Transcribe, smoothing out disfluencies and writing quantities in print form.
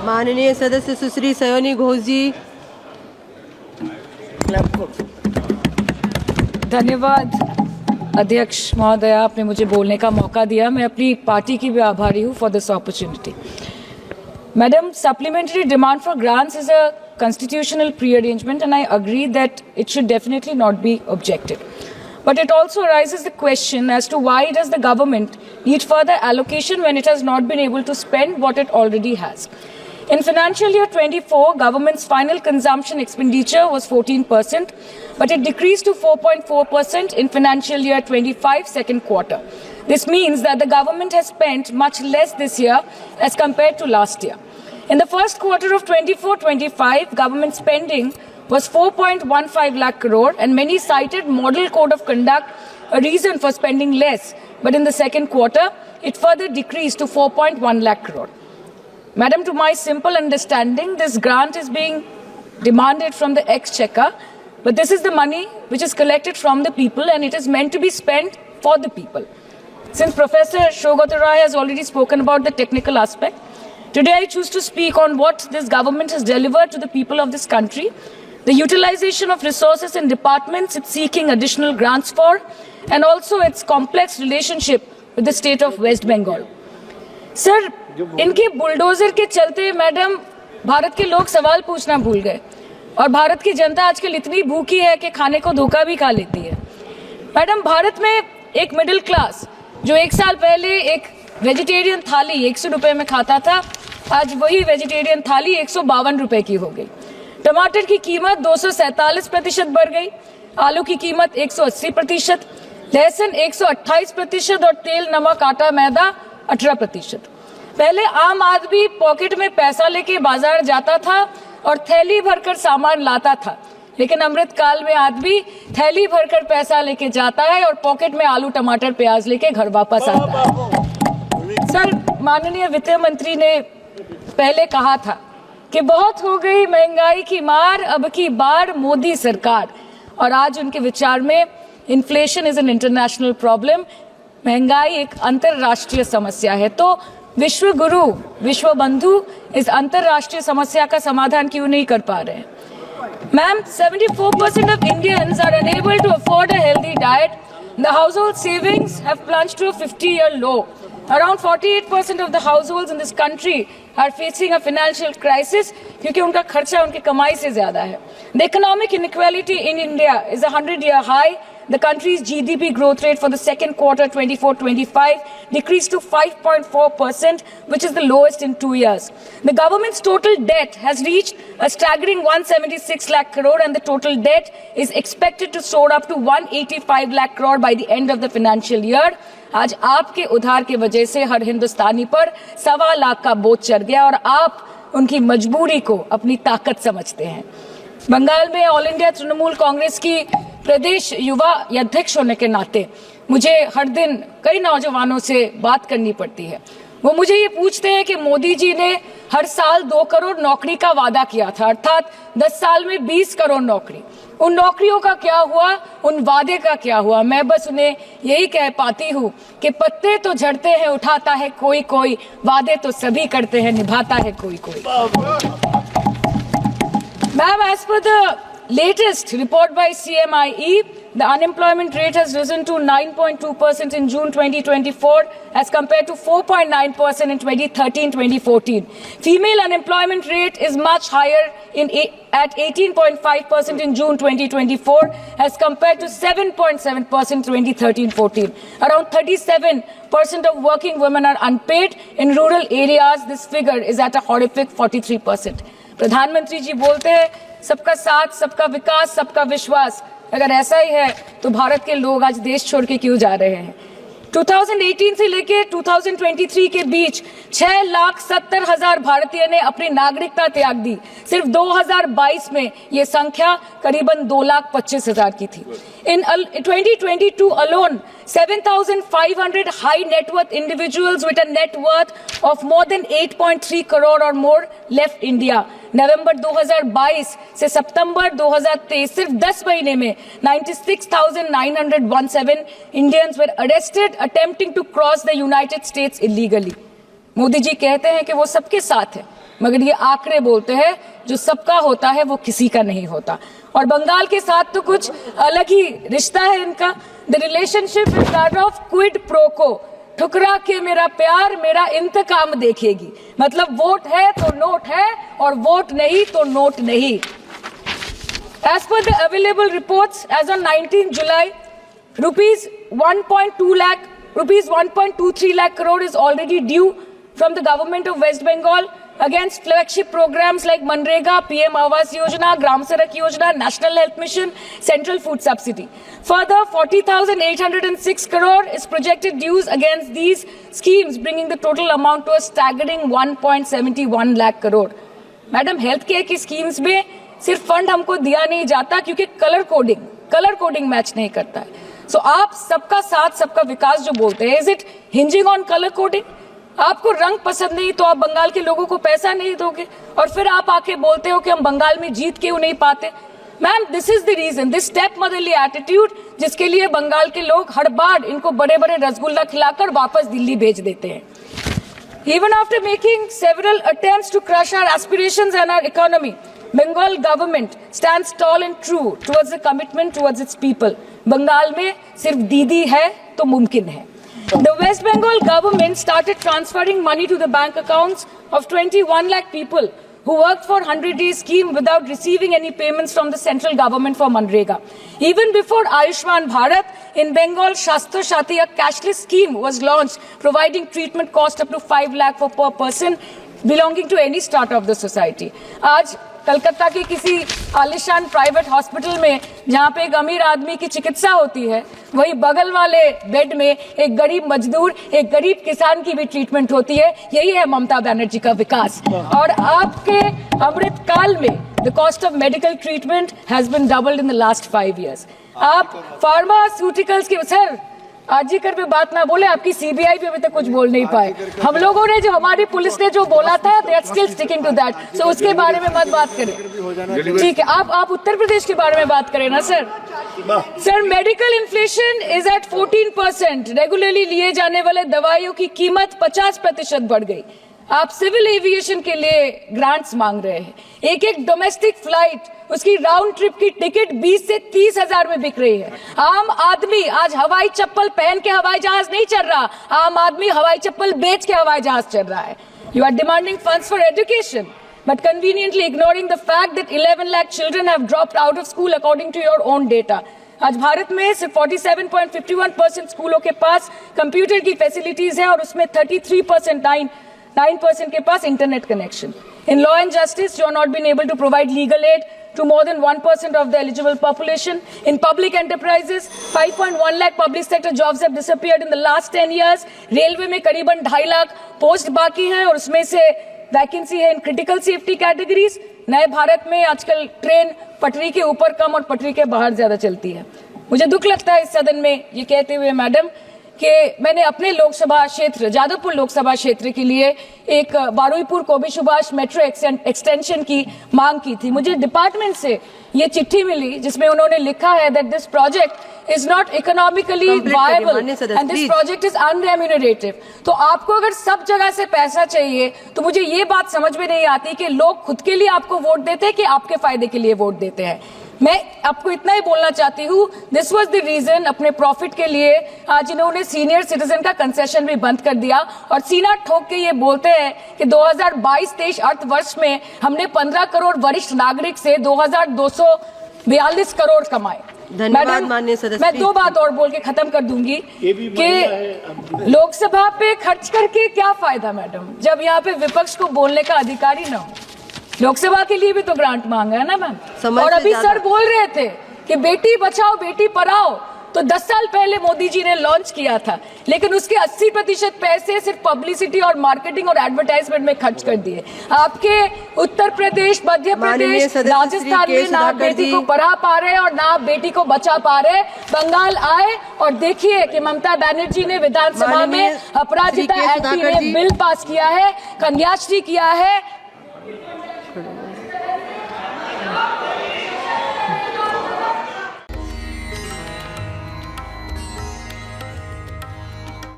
माननीय सदस्य सुश्री सयोनी घोष जी। धन्यवाद अध्यक्ष महोदय, आपने मुझे बोलने का मौका दिया। मैं अपनी पार्टी की भी आभारी हूँ for this opportunity. Madam, supplementary demand for grants is a constitutional pre-arrangement and I agree that it should definitely not be objected. But it also raises the question as to why does the government need further allocation when it has not been able to spend what it already has. In financial year 24, government's final consumption expenditure was 14%, but it decreased to 4.4% in financial year 25 second quarter. This means that the government has spent much less this year as compared to last year. In the first quarter of 24-25, government spending was 4.15 lakh crore and many cited model code of conduct a reason for spending less. But in the second quarter, it further decreased to 4.1 lakh crore. Madam, to my simple understanding, this grant is being demanded from the exchequer, but this is the money which is collected from the people and it is meant to be spent for the people. Since Professor Shogata Rai has already spoken about the technical aspect, today I choose to speak on what this government has delivered to the people of this country, the utilization of resources and departments it's seeking additional grants for, and also its complex relationship with the state of West Bengal. Sir, इनके bulldozer के चलते madam Bharat के लोग सवाल पूछना भूल गए और भारत की जनता आजकल इतनी भूखी है कि खाने को धोखा भी खा लेती है। मैडम, भारत में एक मिडिल क्लास जो एक साल पहले एक वेजिटेरियन थाली 100 रुपए में खाता था, आज वही वेजिटेरियन थाली 152 रुपए की हो गई। टमाटर की कीमत 247% बढ़ गई, आलू की कीमत 180%, लहसुन 128% और तेल, नमक, आटा, मैदा 18%। पहले आम आदमी पॉकेट में पैसा लेके बाजार जाता था और थैली भरकर सामान लाता था, लेकिन अमृत काल में आदमी थैली भरकर पैसा लेके जाता है और पॉकेट में आलू, टमाटर, प्याज लेके घर वापस आता है। सर, माननीय वित्त मंत्री ने पहले कहा था कि बहुत हो गई महंगाई की मार, अब की बार मोदी सरकार, और आज उनके विचार में inflation is an international problem, महंगाई एक अंतरराष्ट्रीय समस्या है। तो विश्व गुरु, विश्व बंधु इस अंतरराष्ट्रीय समस्या का समाधान क्यों नहीं कर पा रहे हैं? Ma'am, 74% of Indians are unable to afford a healthy diet. The household savings have plunged to a 50-year low. Around 48% of the households in this country are facing a financial crisis क्योंकि उनका खर्चा उनकी कमाई से ज्यादा है. The economic inequality in India is a 100-year high. The country's GDP growth rate for the second quarter 24-25 decreased to 5.4%, which is the lowest in 2 years. The government's total debt has reached a staggering 176 lakh crore and the total debt is expected to soar up to 185 lakh crore by the end of the financial year. आज आपके उधार की वजह से हर हिंदुस्तानी पर 1.25 लाख का बोझ चढ़ गया और आप उनकी मजबूरी को अपनी ताकत समझते हैं। बंगाल में ऑल इंडिया तृणमूल कांग्रेस की प्रदेश युवा अध्यक्ष होने के नाते मुझे हर दिन कई नौजवानों से बात करनी पड़ती है। वो मुझे ये पूछते हैं कि मोदी जी ने हर साल 2 करोड़ नौकरी का वादा किया था, अर्थात 10 साल में 20 करोड़ नौकरी। उन नौकरियों का क्या हुआ, उन वादे का क्या हुआ? मैं बस उन्हें यही कह पाती हूँ कि पत्ते तो झड़ते हैं, उठाता है कोई कोई, वादे तो सभी करते हैं, निभाता है कोई कोई। Ma'am, as per the latest report by CMIE, the unemployment rate has risen to 9.2% in June 2024 as compared to 4.9% in 2013-2014. Female unemployment rate is much higher at 18.5% in June 2024 as compared to 7.7% 2013-14. Around 37% of working women are unpaid. In rural areas, this figure is at a horrific 43%. प्रधानमंत्री जी बोलते हैं सबका साथ, सबका विकास, सबका विश्वास। अगर ऐसा ही है तो भारत के लोग आज देश छोड़ के क्यों जा रहे हैं? 2018 से लेके 2023 के बीच 6,70,000 भारतीय ने अपनी नागरिकता त्याग दी। सिर्फ 2022 में ये संख्या करीबन 2,25,000 की थी। In 2022 alone, 7,500 high net worth individuals with a net worth of more than 8.3 crore or more left India. नवंबर 2022 से सितंबर 2023 सिर्फ 10 महीने में 96,917 Indians were arrested attempting to cross the United States illegally. Modi ji कहते हैं कि वो सबके साथ है, मगर ये आंकड़े बोलते हैं जो सबका होता है वो किसी का नहीं होता। और बंगाल के साथ तो कुछ अलग ही रिश्ता है इनका। The relationship is that of quid pro को, ठुकरा के मेरा प्यार मेरा इंतकाम देखेगी। मतलब वोट है तो नोट है और वोट नहीं तो नोट नहीं। As per the available reports, as on 19 July, rupees 1.23 lakh crore is already due from the government of West Bengal against flagship programs like Manrega, PM Awas Yojana, Gram Sadak Yojana, National Health Mission, Central Food Subsidy. Further, 40,806 crore is projected dues against these schemes, bringing the total amount to a staggering 1.71 lakh crore. Madam, health care की schemes में सिर्फ fund हमको दिया नहीं जाता क्योंकि colour coding match नहीं करता है। सो आप सबका साथ सबका विकास जो बोलते हैं, is it hinging on colour coding? आपको रंग पसंद नहीं तो आप बंगाल के लोगों को पैसा नहीं दोगे और फिर आप आके बोलते हो कि हम बंगाल में जीत क्यों नहीं पाते। Ma'am, this is the reason, this step motherly attitude, जिसके लिए बंगाल के लोग हर बार इनको बड़े बड़े रसगुल्ला खिलाकर वापस दिल्ली भेज देते हैं। Even after making several attempts to crush our aspirations and our economy, Bengal government stands tall and true towards the commitment towards its people. Bengal में सिर्फ दीदी है तो मुमकिन है। The West Bengal government started transferring money to the bank accounts of 21 lakh people who worked for 100-day scheme without receiving any payments from the central government for Manrega. Even before Ayushman Bharat, in Bengal, Shastra Shati, a cashless scheme was launched, providing treatment cost up to 5 lakh for per person belonging to any strata of the society. आज कलकत्ता के किसी आलिशान private hospital में जहाँ पे एक अमीर आदमी की चिकित्सा होती है, वही बगल वाले बेड में एक गरीब मजदूर, एक गरीब किसान की भी ट्रीटमेंट होती है। यही है ममता बनर्जी का विकास। और आपके अमृत काल में the cost of medical treatment has been doubled in the last 5 years। आप फार्मास्यूटिकल्स की, सर आरजीकर पे बात ना बोले, आपकी सीबीआई पे अभी तक कुछ बोल नहीं पाए। हम लोगों ने जो, हमारी पुलिस ने जो बोला था, they are still sticking to that. So उसके बारे में मत बात करें, ठीक है? आप उत्तर प्रदेश के बारे में बात करें ना sir. Sir, medical inflation is at 14%। Regularly लिए जाने वाले दवाइयों की कीमत 50% बढ़ गई। आप सिविल एविएशन के लिए ग्रांट्स मांग रहे हैं। एक डोमेस्टिक फ्लाइट, उसकी राउंड ट्रिप की टिकट 20 से 30 हजार में बिक रही है। आम आदमी आज हवाई चप्पल पहन के हवाई जहाज नहीं चल रहा, आम आदमी हवाई चप्पल बेच के हवाई जहाज चल रहा है। You are demanding funds for education but conveniently ignoring the fact that 11 lakh children have dropped out of school according to your own data. आज भारत में सिर्फ 47.51% स्कूलों के पास कंप्यूटर की फैसिलिटीज है और उसमें 33% के पास internet connection. In law and justice, you have not been able to provide legal aid to more than 1% of the eligible population. In public enterprises, 5.1 lakh public sector jobs have disappeared in the last 10 years. Railway में करीबन 2.5 lakh post बाकी हैं और उसमें से vacancy है in critical safety categories. नए भारत में आजकल ट्रेन पटरी के ऊपर कम और पटरी के बाहर ज्यादा चलती है। मुझे दुख लगता है इस सदन में ये कहते हुए मैडम कि मैंने अपने लोकसभा क्षेत्र जादवपुर लोकसभा क्षेत्र के लिए एक बारुईपुर कोबी सुभाष मेट्रो एक्सटेंशन की मांग की थी। मुझे डिपार्टमेंट से ये चिट्ठी मिली जिसमें उन्होंने लिखा है that this project is not economically viable and this project is unremunerative. तो आपको अगर सब जगह से पैसा चाहिए तो मुझे ये बात समझ में नहीं आती कि लोग खुद के लिए आपको वोट देते हैं कि आपके फायदे के लिए वोट देते हैं। मैं आपको इतना ही बोलना चाहती हूँ, दिस वाज द रीजन, अपने प्रॉफिट के लिए आज इन्होंने सीनियर सिटीजन का कंसेशन भी बंद कर दिया और सीना ठोक के ये बोलते हैं कि 2022-23 अर्थ वर्ष में हमने 15 करोड़ वरिष्ठ नागरिक से 2242 करोड़ कमाए। धन्यवाद माननीय सदस्य। मैं 2 बात और बोल के खत्म कर दूंगी कि लोकसभा पे खर्च करके क्या फायदा मैडम, जब यहाँ पे विपक्ष को बोलने का अधिकार ही न हो। लोकसभा के लिए भी तो ग्रांट मांगा है ना मैम। और अभी सर बोल रहे थे कि बेटी बचाओ बेटी पढ़ाओ, तो 10 साल पहले मोदी जी ने लॉन्च किया था, लेकिन उसके 80% पैसे सिर्फ पब्लिसिटी और मार्केटिंग और एडवर्टाइजमेंट में खर्च कर दिए। आपके उत्तर प्रदेश, मध्य प्रदेश, राजस्थान में ना बेटी को पढ़ा पा रहे और ना बेटी को बचा पा रहे। बंगाल आए और देखिए कि ममता बनर्जी ने विधानसभा में अपराजिता एक्ट में बिल पास किया है, कन्याश्री किया है।